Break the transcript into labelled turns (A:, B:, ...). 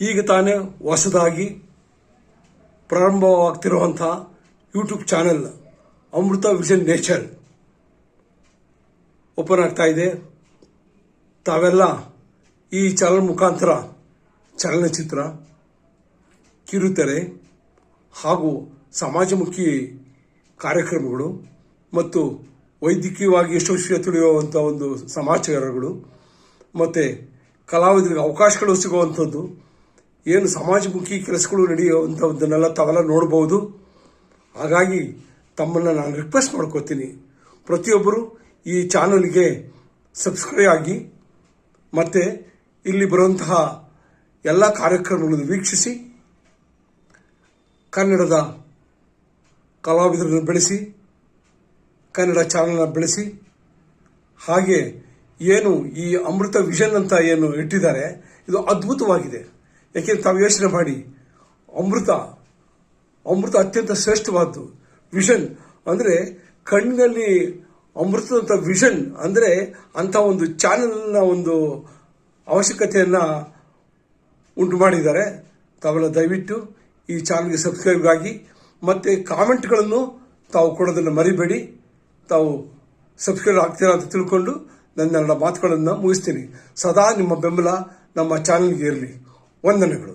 A: ಈಗ ತಾನೇ ಹೊಸದಾಗಿ ಪ್ರಾರಂಭವಾಗ್ತಿರುವಂಥ ಯೂಟ್ಯೂಬ್ ಚಾನೆಲ್ ಅಮೃತ ವಿಷನ್ ನೇಚರ್ ಓಪನ್ ಆಗ್ತಾ ಇದೆ. ತಾವೆಲ್ಲ ಈ ಚಾನಲ್ ಮುಖಾಂತರ ಚಲನಚಿತ್ರ, ಕಿರುತೆರೆ ಹಾಗೂ ಸಮಾಜಮುಖಿ ಕಾರ್ಯಕ್ರಮಗಳು ಮತ್ತು ವೈದ್ಯಕೀಯವಾಗಿ ಎಷ್ಟೋ ವಿಷಯ ತಿಳಿಯುವಂಥ ಒಂದು ಸಮಾಚಾರಗಳು ಮತ್ತು ಕಲಾವಿದರಿಗೆ ಅವಕಾಶಗಳು ಸಿಗುವಂಥದ್ದು, ಏನು ಸಮಾಜಮುಖಿ ಕೆಲಸಗಳು ನಡೆಯುವಂಥದ್ದನ್ನೆಲ್ಲ ತಾವೆಲ್ಲ ನೋಡ್ಬೋದು. ಹಾಗಾಗಿ ತಮ್ಮನ್ನು ನಾನು ರಿಕ್ವೆಸ್ಟ್ ಮಾಡ್ಕೋತೀನಿ, ಪ್ರತಿಯೊಬ್ಬರು ಈ ಚಾನಲ್ಗೆ ಸಬ್ಸ್ಕ್ರೈಬ್ ಆಗಿ ಮತ್ತು ಇಲ್ಲಿ ಬರುವಂತಹ ಎಲ್ಲ ಕಾರ್ಯಕ್ರಮಗಳನ್ನು ವೀಕ್ಷಿಸಿ ಕನ್ನಡದ ಕಲಾವಿದರನ್ನು ಬೆಳೆಸಿ, ಕನ್ನಡ ಚಾನಲ್ನ ಬೆಳೆಸಿ. ಹಾಗೆ ಏನು ಈ ಅಮೃತ ವಿಷನ್ ಅಂತ ಏನು ಇಟ್ಟಿದ್ದಾರೆ ಇದು ಅದ್ಭುತವಾಗಿದೆ. ಯಾಕೆಂದ್ರೆ ತಾವು ಯೋಚನೆ ಮಾಡಿ, ಅಮೃತ ಅತ್ಯಂತ ಶ್ರೇಷ್ಠವಾದ್ದು. ವಿಷನ್ ಅಂದರೆ ಕಣ್ಣಿನಲ್ಲಿ ಅಮೃತದಂಥ ವಿಷನ್ ಅಂದರೆ ಅಂಥ ಒಂದು ಚಾನೆಲ್ನ ಒಂದು ಅವಶ್ಯಕತೆಯನ್ನು ಉಂಟು ಮಾಡಿದ್ದಾರೆ. ತಾವೆಲ್ಲ ದಯವಿಟ್ಟು ಈ ಚಾನಲ್ಗೆ ಸಬ್ಸ್ಕ್ರೈಬ್ ಆಗಿ ಮತ್ತು ಕಾಮೆಂಟ್ಗಳನ್ನು ತಾವು ಕೊಡೋದನ್ನು ಮರಿಬೇಡಿ. ತಾವು ಸಬ್ಸ್ಕ್ರೈಬ್ ಆಗ್ತೀರಾ ಅಂತ ತಿಳ್ಕೊಂಡು ನನ್ನ ಮಾತುಗಳನ್ನು ಮುಗಿಸ್ತೀನಿ. ಸದಾ ನಿಮ್ಮ ಬೆಂಬಲ ನಮ್ಮ ಚಾನಲ್ಗೆ ಇರಲಿ. ವಂದನೆಗಳು.